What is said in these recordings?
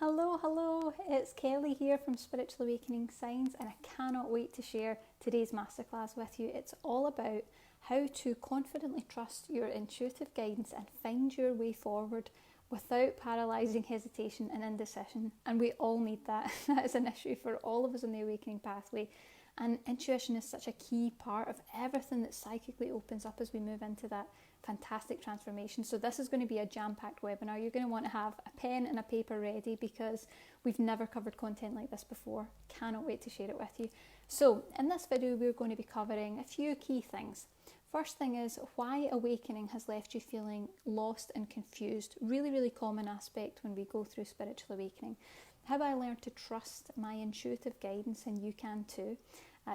Hello, it's Kelly here from Spiritual Awakening Signs, and I cannot wait to share today's masterclass with you. It's all about how to confidently trust your intuitive guidance and find your way forward without paralysing hesitation and indecision. And we all need that. That is an issue for all of us on the awakening pathway. And intuition is such a key part of everything that psychically opens up as we move into that fantastic transformation. So this is going to be a jam-packed webinar. You're going to want to have a pen and a paper ready because we've never covered content like this before. Cannot wait to share it with you. So in this video, we're going to be covering a few key things. First thing is why awakening has left you feeling lost and confused. Really common aspect when we go through spiritual awakening. How I learned to trust my intuitive guidance, and you can too.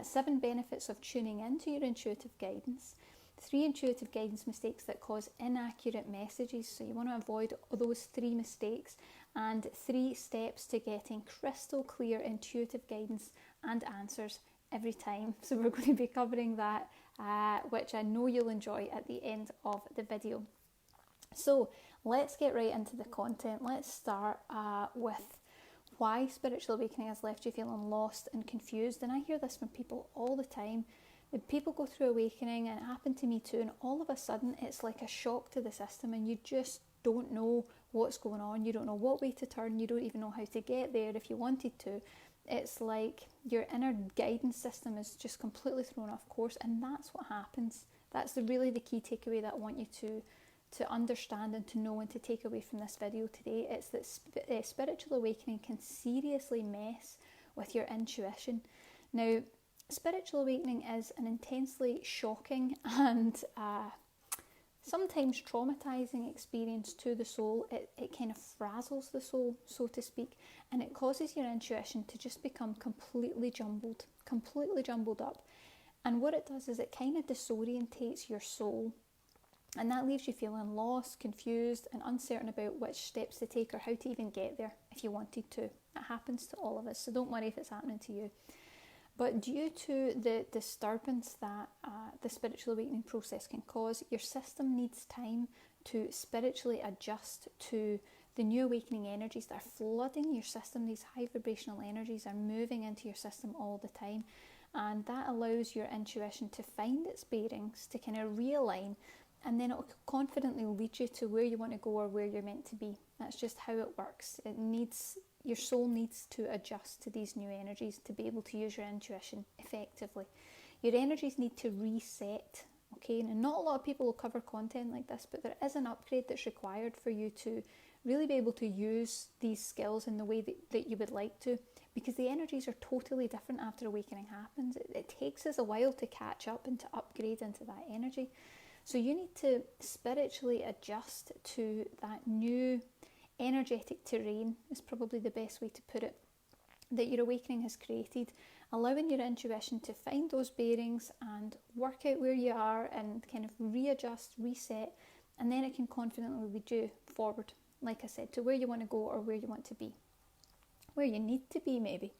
7 benefits of tuning into your intuitive guidance. 3 intuitive guidance mistakes that cause inaccurate messages. So you want to avoid those 3 mistakes. And 3 steps to getting crystal clear intuitive guidance and answers every time. So we're going to be covering that, which I know you'll enjoy at the end of the video. So let's get right into the content. Let's start with why spiritual awakening has left you feeling lost and confused. And I hear this from people all the time. People go through awakening, and it happened to me too, and all of a sudden it's like a shock to the system, and you just don't know what's going on. You don't know what way to turn. You don't even know how to get there if you wanted to. It's like your inner guidance system is just completely thrown off course, and that's what happens. That's really the key takeaway that I want you to understand and to know and to take away from this video today. It's that spiritual awakening can seriously mess with your intuition. Now, spiritual awakening is an intensely shocking and sometimes traumatizing experience to the soul. It kind of frazzles the soul, so to speak, and it causes your intuition to just become completely jumbled up. And what it does is it kind of disorientates your soul. And that leaves you feeling lost, confused, and uncertain about which steps to take or how to even get there if you wanted to. It happens to all of us, so don't worry if it's happening to you. But due to the disturbance that the spiritual awakening process can cause, your system needs time to spiritually adjust to the new awakening energies that are flooding your system. These high vibrational energies are moving into your system all the time. And that allows your intuition to find its bearings, to kind of realign, and then it will confidently lead you to where you want to go or where you're meant to be. That's just how it works. Your soul needs to adjust to these new energies to be able to use your intuition effectively. Your energies need to reset, okay? And not a lot of people will cover content like this, but there is an upgrade that's required for you to really be able to use these skills in the way that you would like to, because the energies are totally different after awakening happens. It takes us a while to catch up and to upgrade into that energy. So you need to spiritually adjust to that new energetic terrain, is probably the best way to put it, that your awakening has created, allowing your intuition to find those bearings and work out where you are and kind of readjust, reset, and then it can confidently lead you forward, like I said, to where you want to go or where you want to be, where you need to be maybe.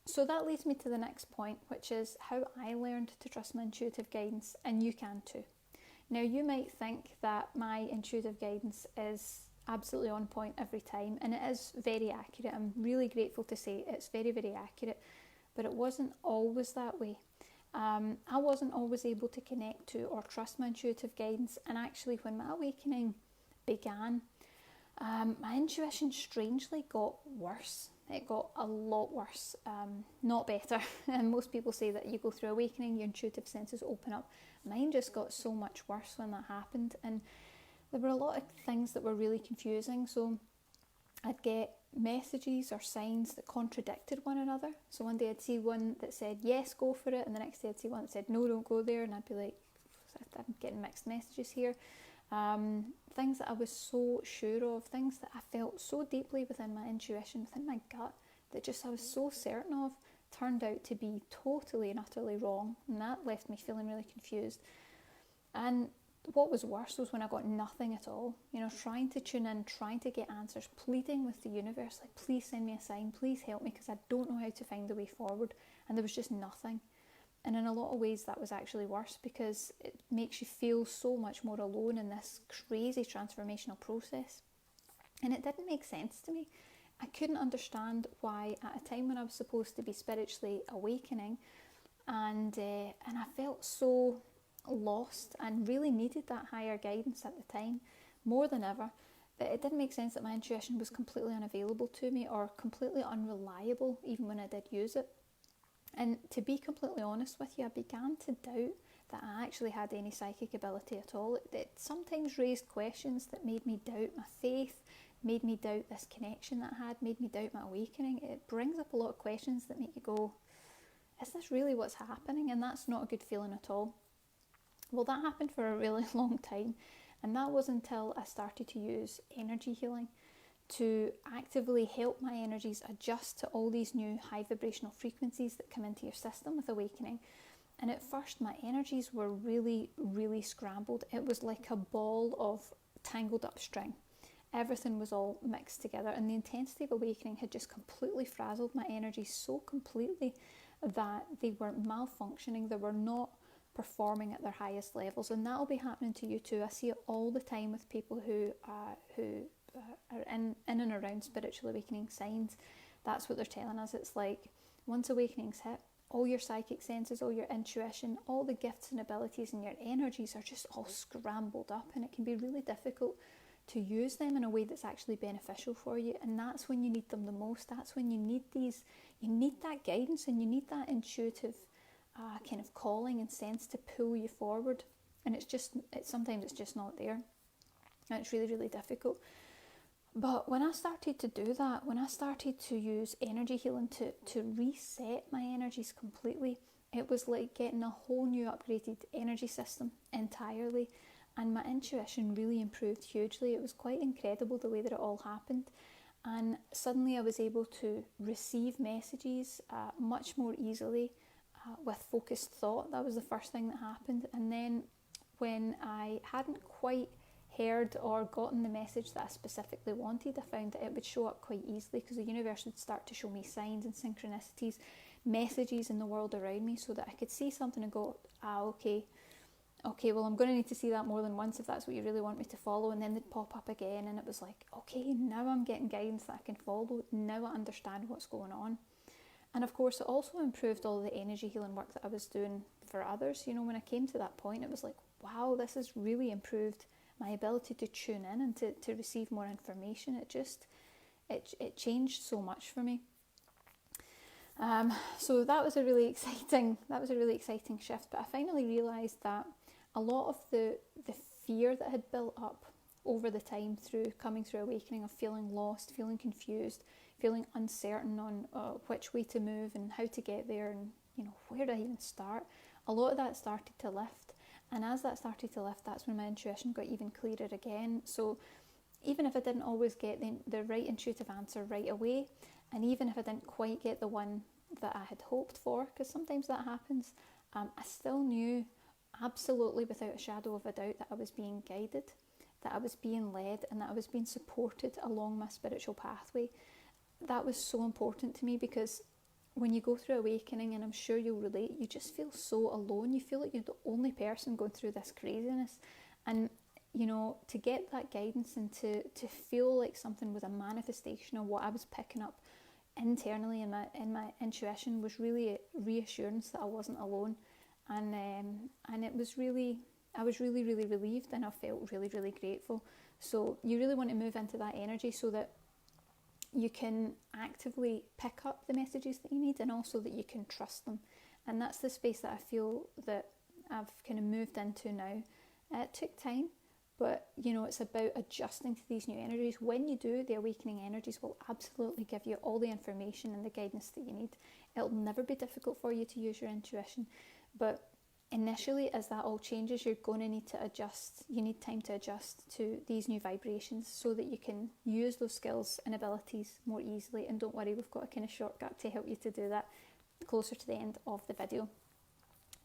So that leads me to the next point, which is how I learned to trust my intuitive guidance, and you can too. Now, you might think that my intuitive guidance is absolutely on point every time, and it is very accurate. I'm really grateful to say it's very accurate, but it wasn't always that way. I wasn't always able to connect to or trust my intuitive guidance, and actually when my awakening began, my intuition strangely got worse. It got a lot worse, not better. And most people say that you go through awakening, your intuitive senses open up. Mine just got so much worse when that happened, and there were a lot of things that were really confusing. So I'd get messages or signs that contradicted one another. So one day I'd see one that said, yes, go for it. And the next day I'd see one that said, no, don't go there. And I'd be like, I'm getting mixed messages here. Things that I was so sure of, things that I felt so deeply within my intuition, within my gut, that just I was so certain of, turned out to be totally and utterly wrong. And that left me feeling really confused. And what was worse was when I got nothing at all, trying to tune in, trying to get answers, pleading with the universe, like, please send me a sign, please help me, because I don't know how to find the way forward. And there was just nothing. And in a lot of ways that was actually worse, because it makes you feel so much more alone in this crazy transformational process. And it didn't make sense to me. I couldn't understand why, at a time when I was supposed to be spiritually awakening, and I felt so lost and really needed that higher guidance at the time, more than ever, that it didn't make sense that my intuition was completely unavailable to me or completely unreliable even when I did use it. And to be completely honest with you, I began to doubt that I actually had any psychic ability at all. It sometimes raised questions that made me doubt my faith, made me doubt this connection that I had, made me doubt my awakening. It brings up a lot of questions that make you go, is this really what's happening? And that's not a good feeling at all. Well, that happened for a really long time, and that was until I started to use energy healing to actively help my energies adjust to all these new high vibrational frequencies that come into your system with awakening. And at first my energies were really, really scrambled. It was like a ball of tangled up string. Everything was all mixed together, and the intensity of awakening had just completely frazzled my energies so completely that they were malfunctioning. They were not performing at their highest levels, and that'll be happening to you too. I see it all the time with people who are in and around spiritual awakening signs. That's what they're telling us. It's like once awakenings hit, all your psychic senses, all your intuition, all the gifts and abilities and your energies are just all scrambled up, and it can be really difficult to use them in a way that's actually beneficial for you. And that's when you need them the most. That's when you need that guidance, and you need that intuitive kind of calling and sense to pull you forward. And sometimes it's just not there, and it's really, really difficult. But when I started to do that, when I started to use energy healing to reset my energies completely, it was like getting a whole new upgraded energy system entirely. And my intuition really improved hugely. It was quite incredible the way that it all happened. And suddenly I was able to receive messages much more easily with focused thought. That was the first thing that happened. And then when I hadn't quite heard or gotten the message that I specifically wanted, I found that it would show up quite easily, because the universe would start to show me signs and synchronicities, messages in the world around me, so that I could see something and go, okay, well, I'm going to need to see that more than once if that's what you really want me to follow. And then they'd pop up again, and it was like, okay, now I'm getting guidance that I can follow. Now I understand what's going on. And of course, it also improved all the energy healing work that I was doing for others. You know, when I came to that point, it was like, wow, this has really improved my ability to tune in and to receive more information. It changed so much for me. So that was a really exciting shift. But I finally realised that a lot of the fear that had built up over the time through coming through awakening, of feeling lost, feeling confused, feeling uncertain on which way to move and how to get there, and where do I even start, a lot of that started to lift. And as that started to lift, that's when my intuition got even clearer again. So even if I didn't always get the right intuitive answer right away, and even if I didn't quite get the one that I had hoped for, because sometimes that happens, I still knew absolutely without a shadow of a doubt that I was being guided, that I was being led, and that I was being supported along my spiritual pathway. That was so important to me, because when you go through awakening, and I'm sure you'll relate, you just feel so alone. You feel like you're the only person going through this craziness. And to get that guidance and to feel like something was a manifestation of what I was picking up internally in my intuition was really a reassurance that I wasn't alone. And it was really, I was really, really relieved, and I felt really, really grateful. So you really want to move into that energy so that you can actively pick up the messages that you need, and also that you can trust them. And that's the space that I feel that I've kind of moved into now. It took time, but it's about adjusting to these new energies. When you do, the awakening energies will absolutely give you all the information and the guidance that you need. It'll never be difficult for you to use your intuition, but initially, as that all changes, you're going to need to adjust. You need time to adjust to these new vibrations so that you can use those skills and abilities more easily. And don't worry, we've got a kind of shortcut to help you to do that closer to the end of the video.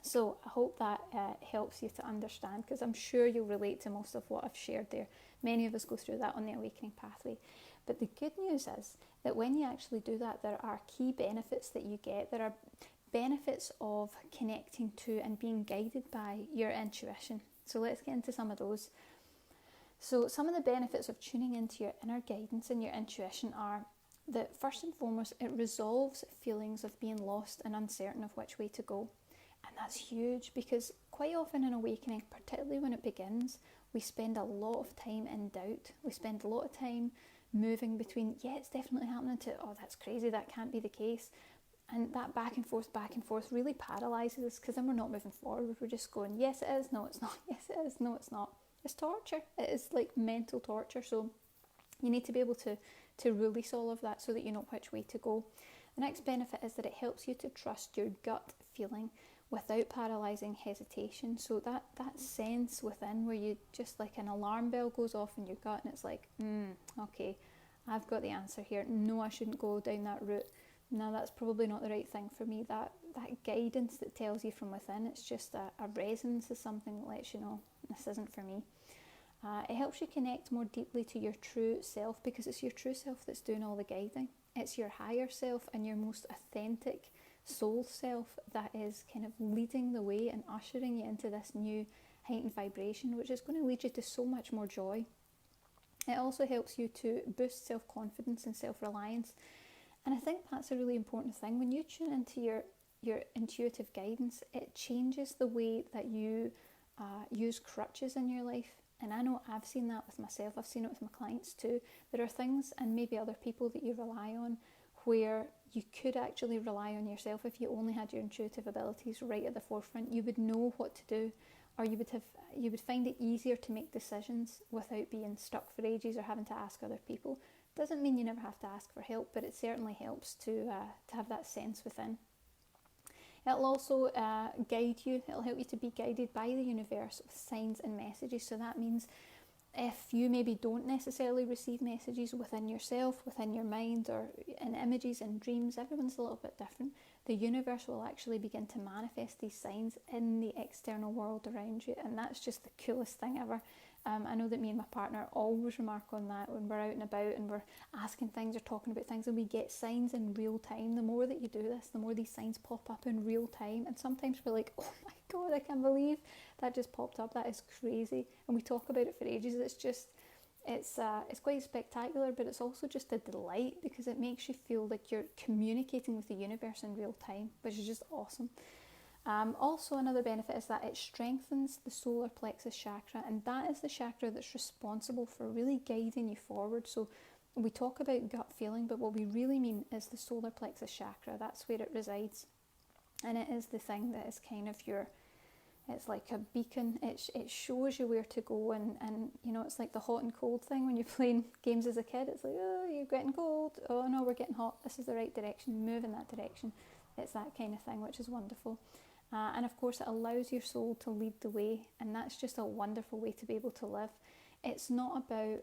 So I hope that helps you to understand, because I'm sure you'll relate to most of what I've shared there. Many of us go through that on the awakening pathway. But the good news is that when you actually do that, there are key benefits that you get. There are benefits of connecting to and being guided by your intuition. So let's get into some of those. So some of the benefits of tuning into your inner guidance and your intuition are that first and foremost, it resolves feelings of being lost and uncertain of which way to go. And that's huge, because quite often in awakening, particularly when it begins, we spend a lot of time in doubt. We spend a lot of time moving between, yeah, it's definitely happening, to, oh, that's crazy, that can't be the case. And that back and forth really paralyses us, because then we're not moving forward. We're just going, yes it is, no it's not, yes it is, no it's not. It's torture. It is like mental torture. So you need to be able to release all of that so that you know which way to go. The next benefit is that it helps you to trust your gut feeling without paralysing hesitation. So that sense within where you just, like an alarm bell goes off in your gut and it's like, okay, I've got the answer here. No, I shouldn't go down that route. No, that's probably not the right thing for me. That guidance that tells you from within, it's just a resonance of something that lets you know this isn't for me. It helps you connect more deeply to your true self, because it's your true self that's doing all the guiding. It's your higher self and your most authentic soul self that is kind of leading the way and ushering you into this new heightened vibration, which is going to lead you to so much more joy. It also helps you to boost self-confidence and self-reliance. And I think that's a really important thing. When you tune into your intuitive guidance, it changes the way that you use crutches in your life. And I know I've seen that with myself. I've seen it with my clients too. There are things, and maybe other people, that you rely on where you could actually rely on yourself. If you only had your intuitive abilities right at the forefront, you would know what to do, or you would find it easier to make decisions without being stuck for ages or having to ask other people. Doesn't mean you never have to ask for help, but it certainly helps to have that sense within. It'll also guide you. It'll help you to be guided by the universe with signs and messages. So that means if you maybe don't necessarily receive messages within yourself, within your mind, or in images and dreams, everyone's a little bit different. The universe will actually begin to manifest these signs in the external world around you, and that's just the coolest thing ever. I know that me and my partner always remark on that when we're out and about and we're asking things or talking about things, and we get signs in real time. The more that you do this, the more these signs pop up in real time, and sometimes we're like, oh my god, I can't believe that just popped up. That is crazy. And we talk about it for ages. It's quite spectacular, but it's also just a delight, because it makes you feel like you're communicating with the universe in real time, which is just awesome. Also, another benefit is that it strengthens the solar plexus chakra, and that is the chakra that's responsible for really guiding you forward. So we talk about gut feeling, but what we really mean is the solar plexus chakra. That's where it resides, and it is the thing that is kind of it's like a beacon. It shows you where to go, and you know, it's like the hot and cold thing when you're playing games as a kid. It's like, oh, you're getting cold, oh no, we're getting hot, this is the right direction, move in that direction. It's that kind of thing, which is wonderful. And of course, it allows your soul to lead the way, and that's just a wonderful way to be able to live. It's not about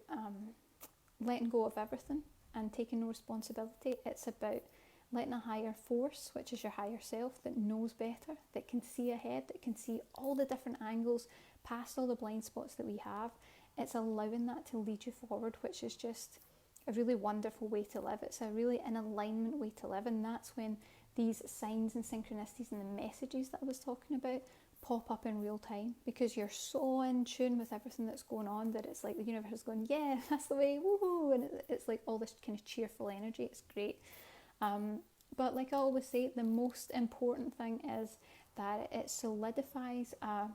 letting go of everything and taking no responsibility. It's about letting a higher force, which is your higher self, that knows better, that can see ahead, that can see all the different angles, past all the blind spots that we have. It's allowing that to lead you forward, which is just a really wonderful way to live. It's a really in alignment way to live, and that's when these signs and synchronicities and the messages that I was talking about pop up in real time, because you're so in tune with everything that's going on that it's like the universe is going, yeah, that's the way, woohoo, and it's like all this kind of cheerful energy. It's great. But like I always say, the most important thing is that it solidifies a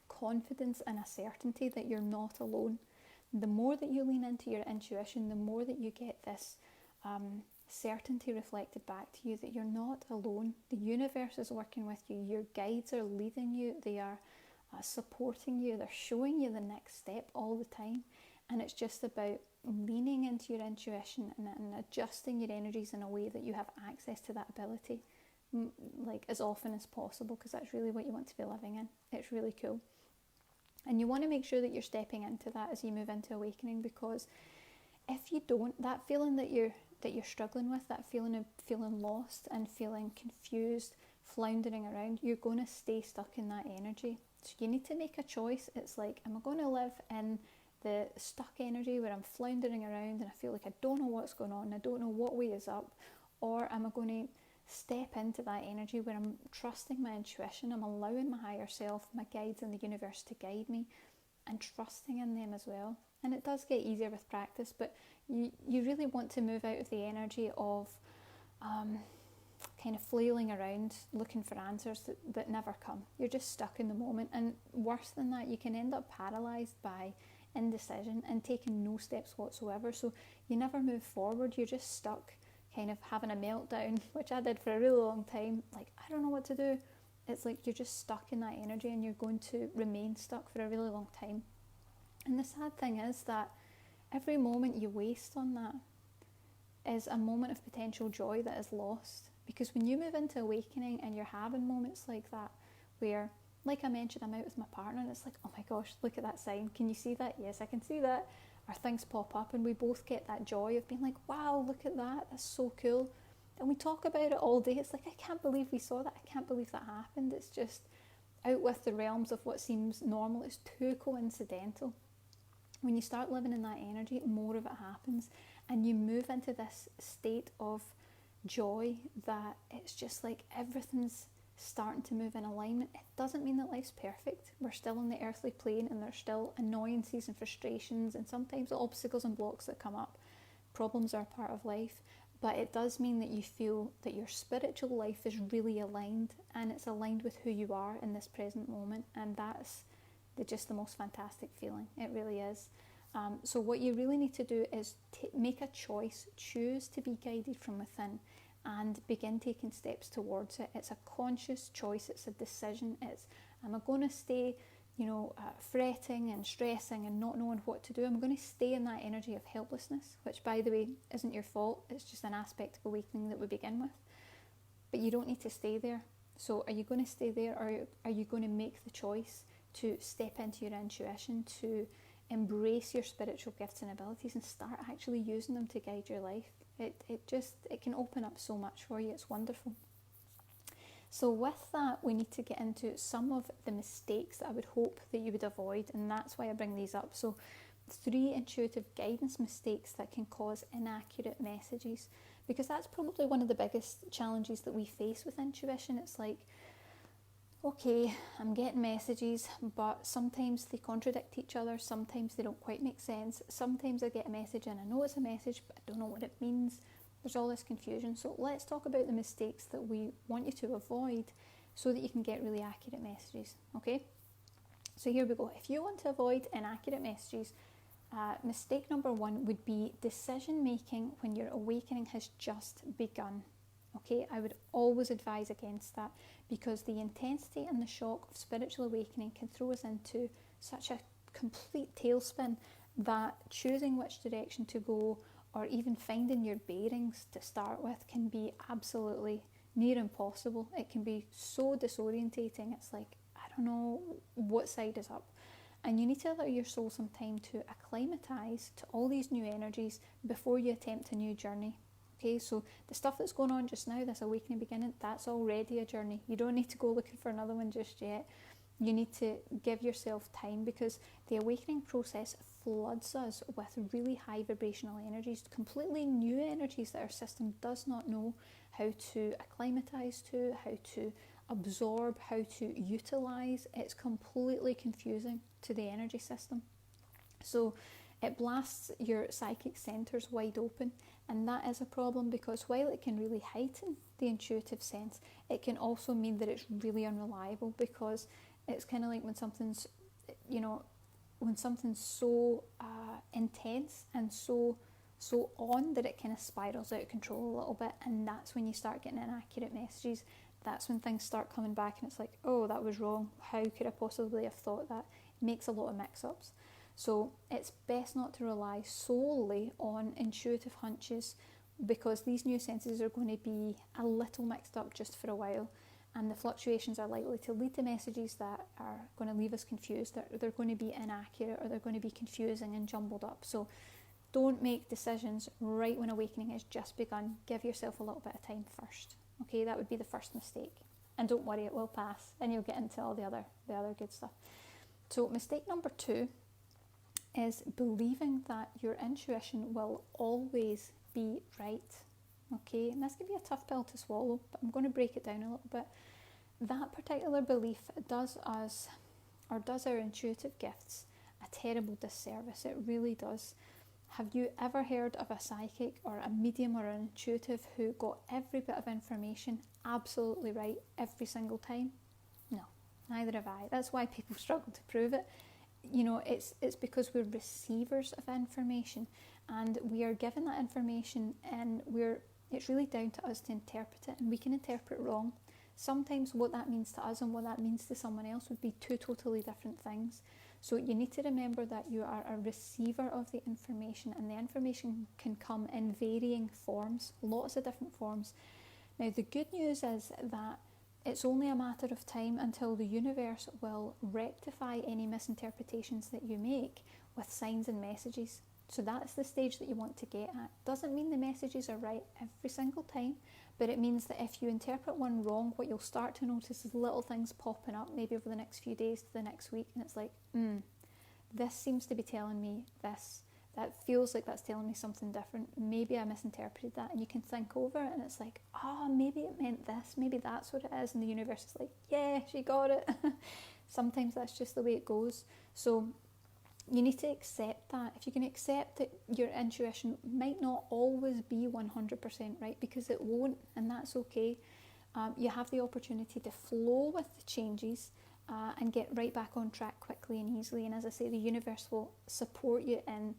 confidence and a certainty that you're not alone. The more that you lean into your intuition, the more that you get this certainty reflected back to you that you're not alone. The universe is working with you. Your guides are leading you. They are supporting you. They're showing you the next step all the time. And it's just about leaning into your intuition and adjusting your energies in a way that you have access to that ability, like as often as possible, because that's really what you want to be living in. It's really cool. And you want to make sure that you're stepping into that as you move into awakening, because if you don't, that feeling that you're struggling with, that feeling of feeling lost and feeling confused, floundering around, you're going to stay stuck in that energy. So you need to make a choice. It's like, am I going to live in the stuck energy where I'm floundering around and I feel like I don't know what's going on, I don't know what way is up, or am I going to step into that energy where I'm trusting my intuition, I'm allowing my higher self, my guides in the universe to guide me, and trusting in them as well. And it does get easier with practice, but you really want to move out of the energy of kind of flailing around looking for answers that never come. You're just stuck in the moment, and worse than that, you can end up paralysed by indecision and taking no steps whatsoever. So you never move forward, you're just stuck kind of having a meltdown, which I did for a really long time. Like, I don't know what to do. It's like you're just stuck in that energy and you're going to remain stuck for a really long time. And the sad thing is that every moment you waste on that is a moment of potential joy that is lost. Because when you move into awakening and you're having moments like that, where, like I mentioned, I'm out with my partner and it's like, oh my gosh, look at that sign. Can you see that? Yes, I can see that. Or things pop up and we both get that joy of being like, wow, look at that. That's so cool. And we talk about it all day. It's like, I can't believe we saw that. I can't believe that happened. It's just out with the realms of what seems normal. It's too coincidental. When you start living in that energy, more of it happens. And you move into this state of joy that it's just like everything's starting to move in alignment. It doesn't mean that life's perfect. We're still on the earthly plane and there's still annoyances and frustrations and sometimes obstacles and blocks that come up. Problems are part of life, but it does mean that you feel that your spiritual life is really aligned, and it's aligned with who you are in this present moment, and that's just the most fantastic feeling. It really is. So what you really need to do is make a choice, choose to be guided from within and begin taking steps towards it. It's a conscious choice, it's a decision. It's, am I going to stay, fretting and stressing and not knowing what to do? I'm going to stay in that energy of helplessness, which, by the way, isn't your fault. It's just an aspect of awakening that we begin with. But you don't need to stay there. So are you going to stay there, or are you going to make the choice to step into your intuition, to embrace your spiritual gifts and abilities and start actually using them to guide your life? It can open up so much for you. It's wonderful. So with that, we need to get into some of the mistakes that I would hope that you would avoid, and that's why I bring these up. So 3 intuitive guidance mistakes that can cause inaccurate messages, because that's probably one of the biggest challenges that we face with intuition. It's like, okay, I'm getting messages, but sometimes they contradict each other, sometimes they don't quite make sense, sometimes I get a message and I know it's a message, but I don't know what it means. There's all this confusion. So let's talk about the mistakes that we want you to avoid so that you can get really accurate messages, okay? So here we go. If you want to avoid inaccurate messages, mistake number 1 would be decision making when your awakening has just begun. Okay, I would always advise against that, because the intensity and the shock of spiritual awakening can throw us into such a complete tailspin that choosing which direction to go, or even finding your bearings to start with, can be absolutely near impossible. It can be so disorientating. It's like, I don't know what side is up. And you need to allow your soul some time to acclimatise to all these new energies before you attempt a new journey. Okay, so the stuff that's going on just now, this awakening beginning, that's already a journey. You don't need to go looking for another one just yet. You need to give yourself time, because the awakening process floods us with really high vibrational energies, completely new energies that our system does not know how to acclimatise to, how to absorb, how to utilise. It's completely confusing to the energy system. So it blasts your psychic centres wide open, and that is a problem, because while it can really heighten the intuitive sense, it can also mean that it's really unreliable, because it's kind of like when something's, when something's so intense and so on that it kind of spirals out of control a little bit, and that's when you start getting inaccurate messages. That's when things start coming back and it's like, oh, that was wrong. How could I possibly have thought that? It makes a lot of mix-ups. So it's best not to rely solely on intuitive hunches, because these new senses are going to be a little mixed up just for a while, and the fluctuations are likely to lead to messages that are going to leave us confused. They're going to be inaccurate, or they're going to be confusing and jumbled up. So don't make decisions right when awakening has just begun. Give yourself a little bit of time first. Okay, that would be the first mistake. And don't worry, it will pass, and you'll get into all the other good stuff. So mistake number 2 is believing that your intuition will always be right. Okay, and this can be a tough pill to swallow, but I'm going to break it down a little bit. That particular belief does our intuitive gifts a terrible disservice. It really does. Have you ever heard of a psychic or a medium or an intuitive who got every bit of information absolutely right every single time? No, neither have I. That's why people struggle to prove it. You know, it's because we're receivers of information, and we are given that information, and it's really down to us to interpret it, and we can interpret wrong. Sometimes what that means to us and what that means to someone else would be two totally different things. So you need to remember that you are a receiver of the information, and the information can come in varying forms, lots of different forms. Now, the good news is that it's only a matter of time until the universe will rectify any misinterpretations that you make with signs and messages. So that's the stage that you want to get at. Doesn't mean the messages are right every single time, but it means that if you interpret one wrong, what you'll start to notice is little things popping up, maybe over the next few days to the next week, and it's like, this seems to be telling me this. That feels like that's telling me something different. Maybe I misinterpreted that, and you can think over it, and it's like, maybe it meant this. Maybe that's what it is, and the universe is like, yeah, she got it. Sometimes that's just the way it goes. So you need to accept that. If you can accept that your intuition might not always be 100% right, because it won't, and that's okay. You have the opportunity to flow with the changes and get right back on track quickly and easily. And as I say, the universe will support you in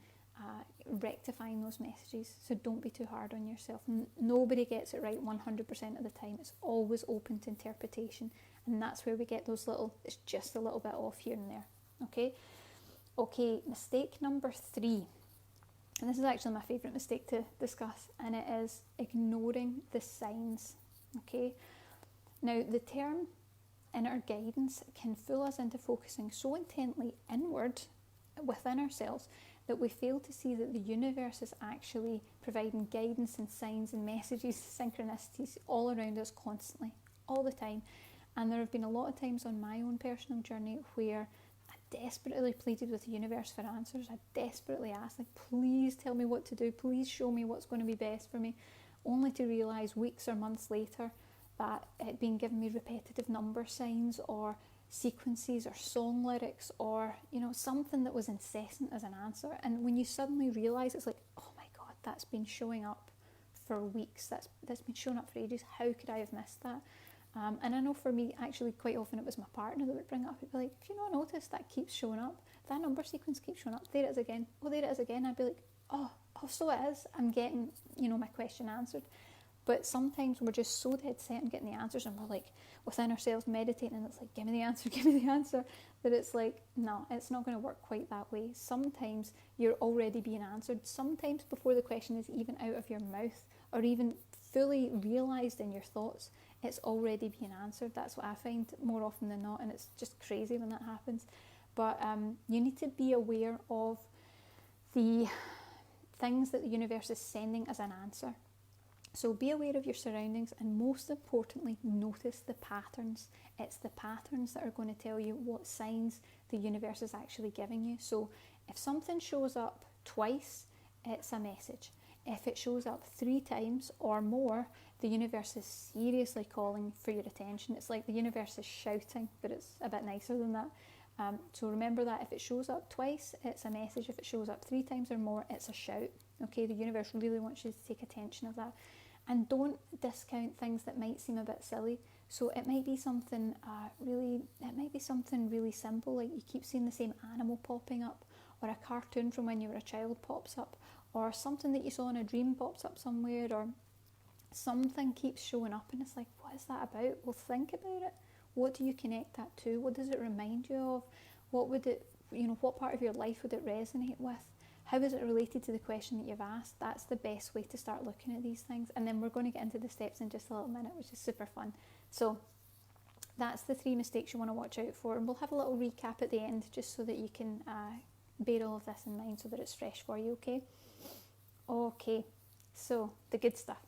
rectifying those messages. So don't be too hard on yourself. Nobody gets it right 100% of the time. It's always open to interpretation. And that's where we get those it's just a little bit off here and there. Okay, mistake number 3. And this is actually my favourite mistake to discuss, and it is ignoring the signs. Okay, now the term inner guidance can fool us into focusing so intently inward within ourselves that we fail to see that the universe is actually providing guidance and signs and messages, synchronicities all around us constantly, all the time. And there have been a lot of times on my own personal journey where I desperately pleaded with the universe for answers. I desperately asked, like, please tell me what to do, please show me what's going to be best for me, only to realise weeks or months later that it had been giving me repetitive number signs or sequences or song lyrics or, something that was incessant as an answer. And when you suddenly realise, it's like, oh my God, that's been showing up for weeks, that's been showing up for ages, how could I have missed that? And I know for me, actually, quite often it was my partner that would bring it up. He'd be like, have you not noticed that keeps showing up? That number sequence keeps showing up. There it is again. Oh, there it is again. I'd be like, oh, so it is. I'm getting, my question answered. But sometimes we're just so dead set on getting the answers, and we're like within ourselves meditating, and it's like, give me the answer, that it's like, no, it's not going to work quite that way. Sometimes you're already being answered. Sometimes before the question is even out of your mouth or even fully realised in your thoughts, it's already being answered. That's what I find more often than not, and it's just crazy when that happens. But you need to be aware of the things that the universe is sending as an answer. So be aware of your surroundings, and most importantly, notice the patterns. It's the patterns that are going to tell you what signs the universe is actually giving you. So if something shows up twice, it's a message. If it shows up 3 times or more, the universe is seriously calling for your attention. It's like the universe is shouting, but it's a bit nicer than that. So remember that if it shows up twice, it's a message. If it shows up 3 times or more, it's a shout. Okay, the universe really wants you to take attention of that. And don't discount things that might seem a bit silly. So it might be something really simple, like you keep seeing the same animal popping up, or a cartoon from when you were a child pops up, or something that you saw in a dream pops up somewhere, or something keeps showing up, and it's like, what is that about? Well, think about it. What do you connect that to? What does it remind you of? What would it, what part of your life would it resonate with? How is it related to the question that you've asked? That's the best way to start looking at these things. And then we're going to get into the steps in just a little minute, which is super fun. So that's the 3 mistakes you want to watch out for. And we'll have a little recap at the end, just so that you can bear all of this in mind so that it's fresh for you, okay? Okay, so the good stuff.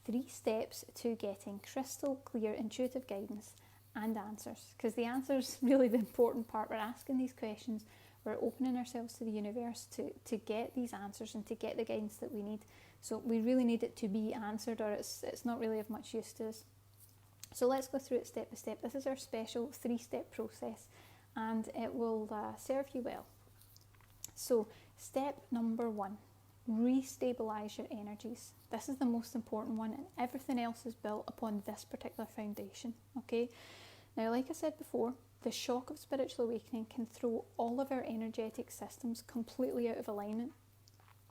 3 steps to getting crystal clear intuitive guidance and answers. Because the answer's really the important part. We're asking these questions. We're opening ourselves to the universe to get these answers and to get the guidance that we need. So we really need it to be answered, or it's not really of much use to us. So let's go through it step by step. This is our special 3-step process, and it will serve you well. So step number 1, restabilize your energies. This is the most important one, and everything else is built upon this particular foundation. Okay, now like I said before, the shock of spiritual awakening can throw all of our energetic systems completely out of alignment,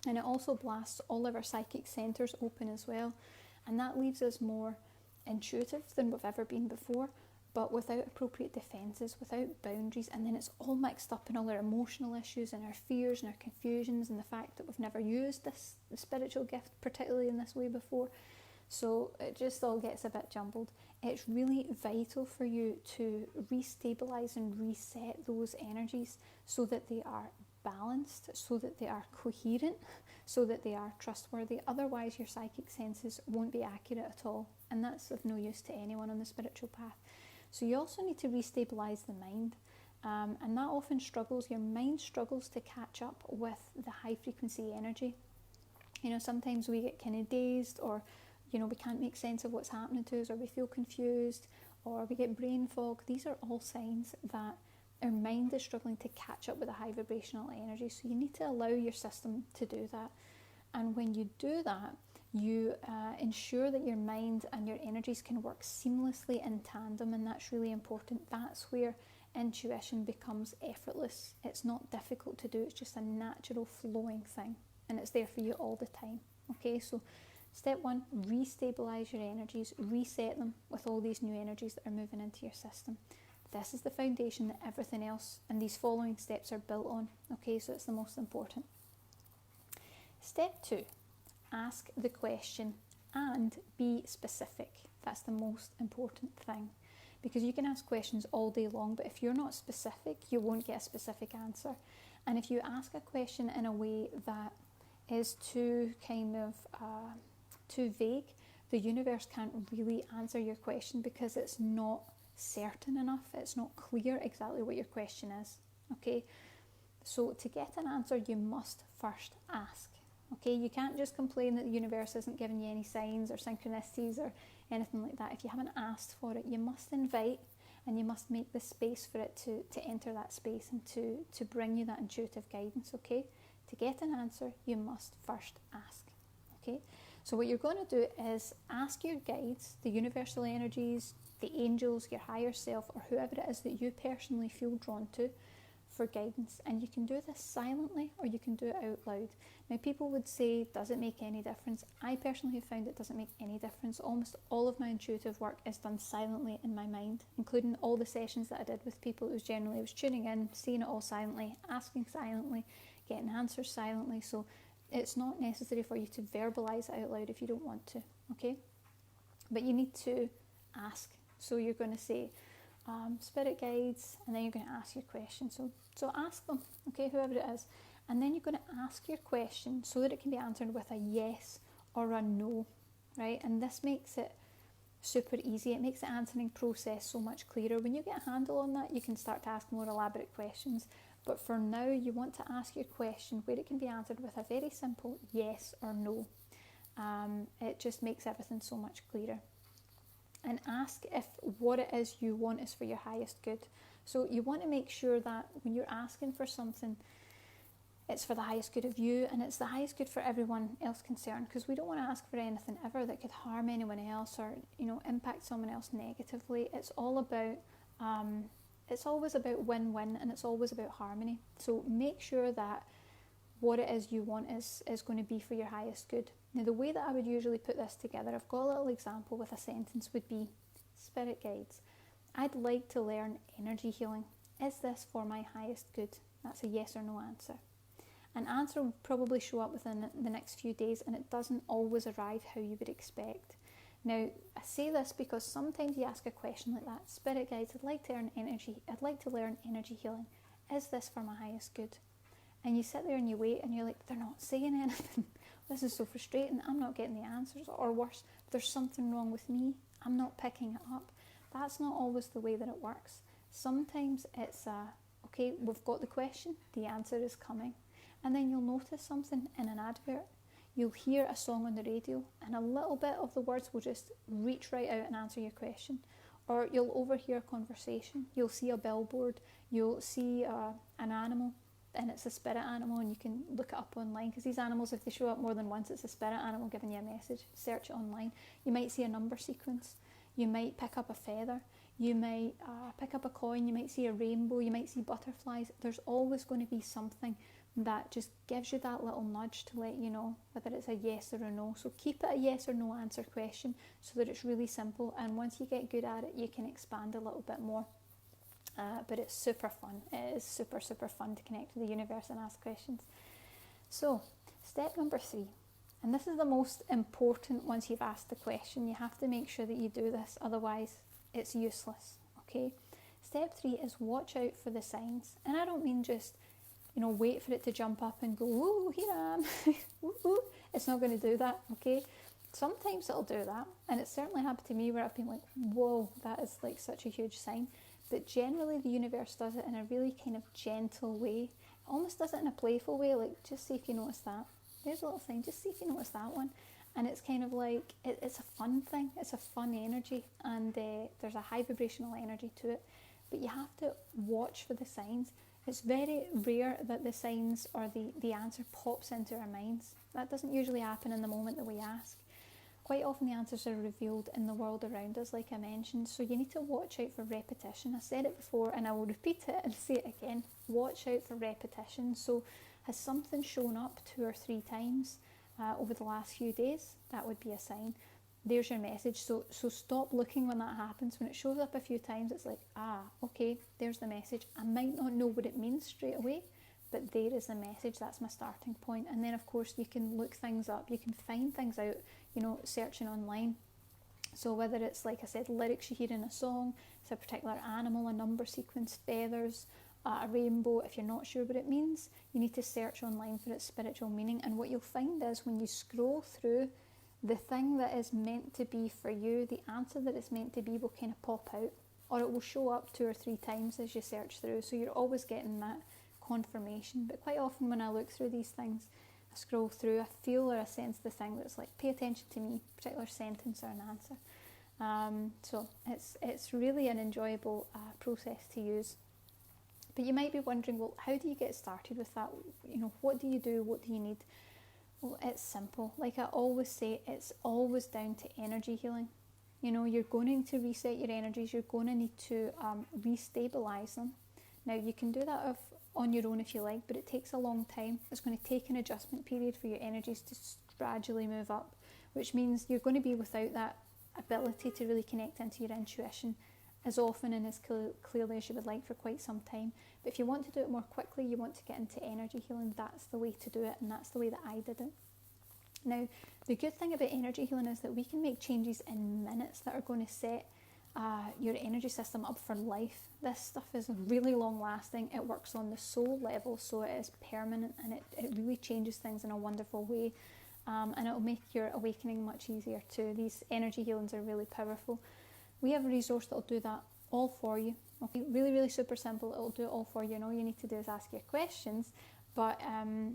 and it also blasts all of our psychic centres open as well, and that leaves us more intuitive than we've ever been before, but without appropriate defences, without boundaries, and then it's all mixed up in all our emotional issues and our fears and our confusions and the fact that we've never used this spiritual gift particularly in this way before. So it just all gets a bit jumbled. It's really vital for you to restabilise and reset those energies so that they are balanced, so that they are coherent, so that they are trustworthy. Otherwise your psychic senses won't be accurate at all, and that's of no use to anyone on the spiritual path. So you also need to restabilise the mind, and that often struggles. Your mind struggles to catch up with the high frequency energy. You know, sometimes we get kind of dazed, or you know, we can't make sense of what's happening to us, or we feel confused, or we get brain fog. These are all signs that our mind is struggling to catch up with the high vibrational energy. So you need to allow your system to do that. And when you do that, you ensure that your mind and your energies can work seamlessly in tandem, and that's really important. That's where intuition becomes effortless. It's not difficult to do, it's just a natural flowing thing, and it's there for you all the time. Okay, so step 1, restabilize your energies, reset them with all these new energies that are moving into your system. This is the foundation that everything else and these following steps are built on. Okay, so it's the most important. Step 2, ask the question and be specific. That's the most important thing, because you can ask questions all day long, but if you're not specific, you won't get a specific answer. And if you ask a question in a way that is too too vague, the universe can't really answer your question because it's not certain enough. It's not clear exactly what your question is. Okay, so to get an answer, you must first ask. Okay, you can't just complain that the universe isn't giving you any signs or synchronicities or anything like that. If you haven't asked for it, you must invite, and you must make the space for it to enter that space and to bring you that intuitive guidance. Okay, to get an answer, you must first ask. Okay, so what you're going to do is ask your guides, the universal energies, the angels, your higher self, or whoever it is that you personally feel drawn to, for guidance. And you can do this silently, or you can do it out loud. Now, people would say, does it make any difference? I personally have found it doesn't make any difference. Almost all of my intuitive work is done silently in my mind, including all the sessions that I did with people. It was generally, I was tuning in, seeing it all silently, asking silently, getting answers silently. So it's not necessary for you to verbalise it out loud if you don't want to, okay? But you need to ask. So you're going to say, spirit guides, and then you're going to ask your question. So ask them, okay, whoever it is, and then you're going to ask your question so that it can be answered with a yes or a no, right? And this makes it super easy. It makes the answering process so much clearer. When you get a handle on that, you can start to ask more elaborate questions. But for now, you want to ask your question where it can be answered with a very simple yes or no. It just makes everything so much clearer. And ask if what it is you want is for your highest good. So you want to make sure that when you're asking for something, it's for the highest good of you, and it's the highest good for everyone else concerned, because we don't want to ask for anything ever that could harm anyone else or, you know, impact someone else negatively. It's all about, it's always about win-win, and it's always about harmony. So make sure that what it is you want is going to be for your highest good. Now, the way that I would usually put this together, I've got a little example with a sentence, would be, Spirit guides, I'd like to learn energy healing. Is this for my highest good? That's a yes or no answer. An answer will probably show up within the next few days, and it doesn't always arrive how you would expect. Now, I say this because sometimes you ask a question like that, Spirit guides, I'd like to learn energy healing. Is this for my highest good? And you sit there and you wait, and you're like, they're not saying anything. This is so frustrating. I'm not getting the answers. Or worse, there's something wrong with me. I'm not picking it up. That's not always the way that it works. Sometimes it's okay, we've got the question, the answer is coming. And then you'll notice something in an advert. You'll hear a song on the radio, and a little bit of the words will just reach right out and answer your question. Or you'll overhear a conversation. You'll see a billboard. You'll see an animal. and it's a spirit animal, and you can look it up online, because these animals, if they show up more than once, it's a spirit animal giving you a message. Search it online. You might see a number sequence, you might pick up a feather, you might pick up a coin, you might see a rainbow, you might see butterflies. There's always going to be something that just gives you that little nudge to let you know whether it's a yes or a no. So keep it a yes or no answer question so that it's really simple, and once you get good at it, you can expand a little bit more. But it's super fun. It is super, super fun to connect with the universe and ask questions. So, step number 3, and this is the most important once you've asked the question. You have to make sure that you do this, otherwise it's useless, okay? Step 3 is watch out for the signs. And I don't mean just, wait for it to jump up and go, oh, here I am. Ooh, ooh. It's not going to do that, okay? Sometimes it'll do that, and it's certainly happened to me where I've been like, whoa, that is like such a huge sign. But generally the universe does it in a really kind of gentle way. It almost does it in a playful way, like, just see if you notice that. There's a little sign, just see if you notice that one. And it's kind of like, it's a fun thing, it's a fun energy, and there's a high vibrational energy to it. But you have to watch for the signs. It's very rare that the signs or the answer pops into our minds. That doesn't usually happen in the moment that we ask. Quite often the answers are revealed in the world around us, like I mentioned, so you need to watch out for repetition. I said it before and I will repeat it and say it again. Watch out for repetition. So has something shown up 2 or 3 times over the last few days? That would be a sign. There's your message. So stop looking when that happens. When it shows up a few times, it's like, okay, there's the message. I might not know what it means straight away, but there is a message. That's my starting point. And then of course you can look things up, you can find things out, searching online. So whether it's, like I said, lyrics you hear in a song, it's a particular animal, a number sequence, feathers, a rainbow, if you're not sure what it means, you need to search online for its spiritual meaning. And what you'll find is when you scroll through, the thing that is meant to be for you, the answer that it's meant to be, will kind of pop out, or it will show up 2 or 3 times as you search through. So you're always getting that confirmation. But quite often when I look through these things, I scroll through, I feel or I sense the thing that's like, pay attention to me, a particular sentence or an answer. So it's really an enjoyable process to use. But you might be wondering, well, how do you get started with that? What do you do? What do you need? Well, it's simple. Like I always say, it's always down to energy healing. You're going to need to reset your energies. You're going to need to restabilize them. Now, you can do that on your own if you like, but it takes a long time. It's going to take an adjustment period for your energies to gradually move up, which means you're going to be without that ability to really connect into your intuition as often and as clearly as you would like for quite some time. But if you want to do it more quickly, you want to get into energy healing, that's the way to do it, and that's the way that I did it. Now, the good thing about energy healing is that we can make changes in minutes that are going to set your energy system up for life. This stuff is really long lasting. It works on the soul level, so it is permanent, and it really changes things in a wonderful way, and it will make your awakening much easier too. These energy healings are really powerful. We have a resource that will do that all for you. Okay, really, really super simple. It will do it all for you, and all you need to do is ask your questions. But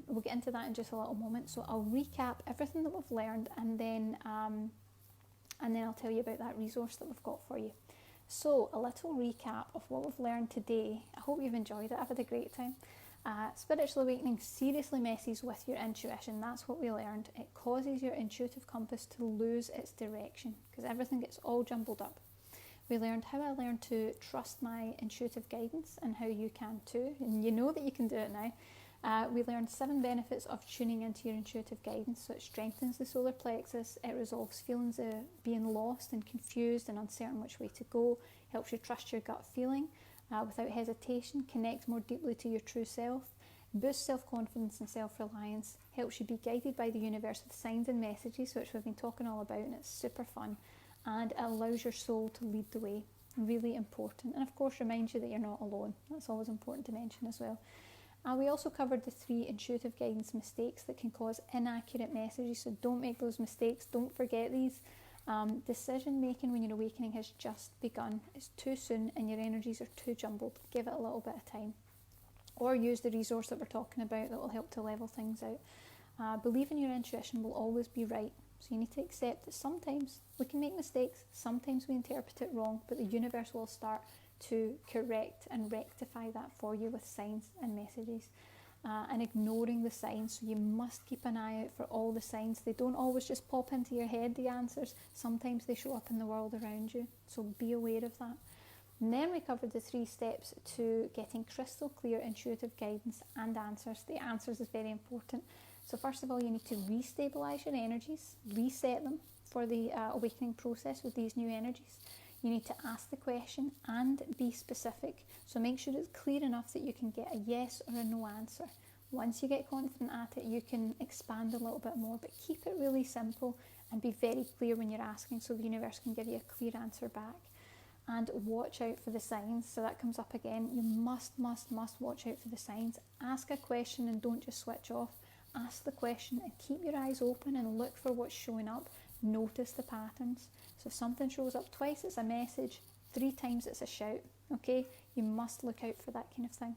we'll get into that in just a little moment. So I'll recap everything that we've learned, and then I'll tell you about that resource that we've got for you. So a little recap of what we've learned today. I hope you've enjoyed it. I've had a great time. Spiritual awakening seriously messes with your intuition. That's what we learned. It causes your intuitive compass to lose its direction because everything gets all jumbled up. We learned how I learned to trust my intuitive guidance and how you can too. And you know that you can do it now. We learned 7 benefits of tuning into your intuitive guidance. So it strengthens the solar plexus, it resolves feelings of being lost and confused and uncertain which way to go, helps you trust your gut feeling without hesitation, connect more deeply to your true self, boosts self-confidence and self-reliance, helps you be guided by the universe with signs and messages, which we've been talking all about, and it's super fun, and it allows your soul to lead the way. Really important. And of course reminds you that you're not alone. That's always important to mention as well. We also covered the 3 intuitive guidance mistakes that can cause inaccurate messages, so don't make those mistakes, don't forget these. Decision making when your awakening has just begun. It's too soon and your energies are too jumbled. Give it a little bit of time. Or use the resource that we're talking about that will help to level things out. Believe in your intuition will always be right. So you need to accept that sometimes we can make mistakes, sometimes we interpret it wrong, but the universe will start to correct and rectify that for you with signs and messages. and ignoring the signs. So you must keep an eye out for all the signs. They don't always just pop into your head, the answers. Sometimes they show up in the world around you. So be aware of that. And then we covered the 3 steps to getting crystal clear intuitive guidance and answers. The answers is very important. So first of all, you need to restabilize your energies, reset them for the awakening process with these new energies. You need to ask the question and be specific. So make sure it's clear enough that you can get a yes or a no answer. Once you get confident at it, you can expand a little bit more, but keep it really simple and be very clear when you're asking so the universe can give you a clear answer back. And watch out for the signs. So that comes up again. You must watch out for the signs. Ask a question and don't just switch off. Ask the question and keep your eyes open and look for what's showing up. Notice the patterns. So if something shows up twice, it's a message. 3 times, it's a shout. Okay? You must look out for that kind of thing.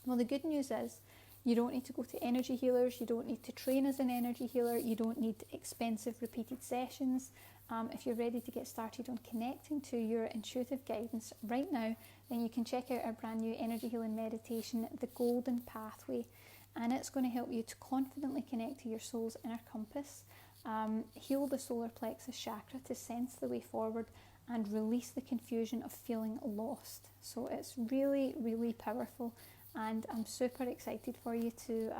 Well, the good news is you don't need to go to energy healers. You don't need to train as an energy healer. You don't need expensive repeated sessions. If you're ready to get started on connecting to your intuitive guidance right now, then you can check out our brand new energy healing meditation, The Golden Pathway. And it's going to help you to confidently connect to your soul's inner compass, heal the solar plexus chakra to sense the way forward, and release the confusion of feeling lost. So it's really, really powerful, and I'm super excited for you to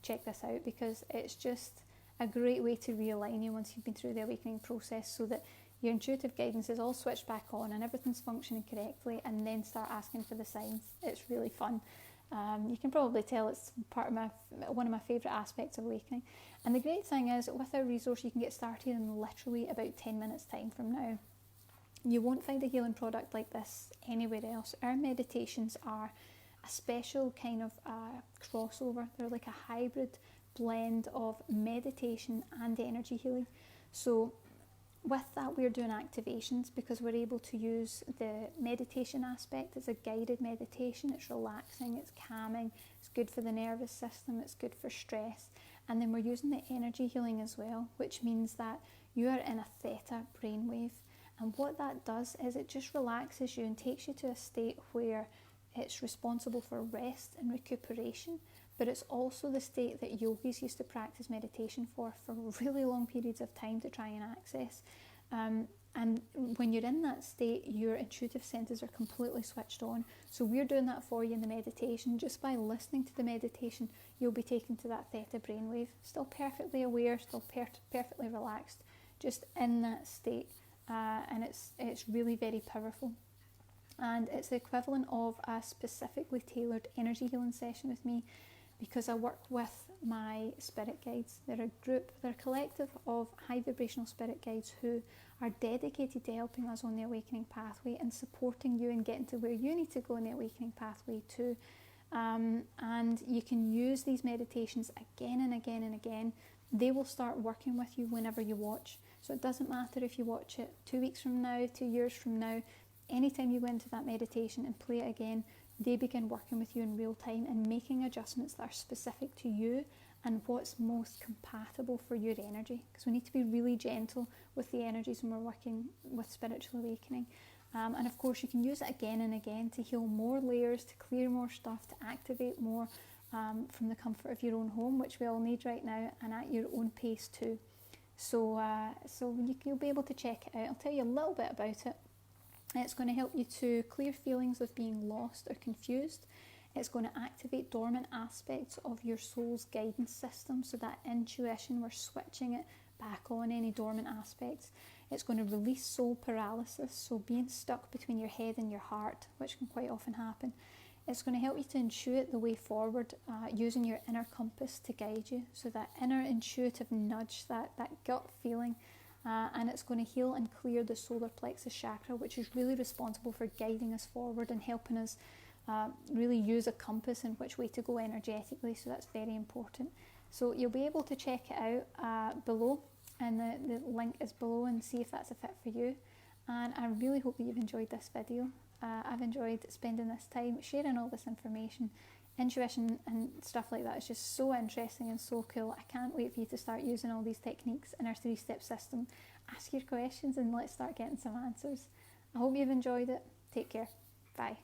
check this out, because it's just a great way to realign you once you've been through the awakening process, so that your intuitive guidance is all switched back on and everything's functioning correctly, and then start asking for the signs. It's really fun. You can probably tell it's one of my favourite aspects of awakening. And the great thing is, with our resource, you can get started in literally about 10 minutes time from now. You won't find a healing product like this anywhere else. Our meditations are a special kind of crossover. They're like a hybrid blend of meditation and energy healing. So with that, we're doing activations because we're able to use the meditation aspect. It's a guided meditation. It's relaxing, it's calming, it's good for the nervous system, it's good for stress. And then we're using the energy healing as well, which means that you are in a theta brainwave. And what that does is it just relaxes you and takes you to a state where it's responsible for rest and recuperation. But it's also the state that yogis used to practice meditation for really long periods of time to try and access. And when you're in that state, your intuitive senses are completely switched on. So we're doing that for you in the meditation. Just by listening to the meditation, you'll be taken to that theta brainwave. Still perfectly aware, still perfectly relaxed, just in that state. And it's really very powerful. And it's the equivalent of a specifically tailored energy healing session with me, because I work with my spirit guides. They're a collective of high vibrational spirit guides who are dedicated to helping us on the awakening pathway and supporting you and getting to where you need to go on the awakening pathway too. And you can use these meditations again and again and again. They will start working with you whenever you watch. So it doesn't matter if you watch it 2 weeks from now, 2 years from now. Anytime you go into that meditation and play it again, they begin working with you in real time and making adjustments that are specific to you and what's most compatible for your energy. Because we need to be really gentle with the energies when we're working with spiritual awakening. And of course, you can use it again and again to heal more layers, to clear more stuff, to activate more from the comfort of your own home, which we all need right now, and at your own pace too. So you'll be able to check it out. I'll tell you a little bit about it. It's going to help you to clear feelings of being lost or confused. It's going to activate dormant aspects of your soul's guidance system, so that intuition, we're switching it back on, any dormant aspects. It's going to release soul paralysis, so being stuck between your head and your heart, which can quite often happen. It's going to help you to intuit the way forward, using your inner compass to guide you, so that inner intuitive nudge, that gut feeling. And it's going to heal and clear the solar plexus chakra, which is really responsible for guiding us forward and helping us really use a compass in which way to go energetically. So that's very important. So you'll be able to check it out below, and the link is below, and see if that's a fit for you. And I really hope that you've enjoyed this video. I've enjoyed spending this time sharing all this information. Intuition and stuff like that is just so interesting and so cool. I can't wait for you to start using all these techniques in our 3-step system. Ask your questions and let's start getting some answers. I hope you've enjoyed it. Take care. Bye.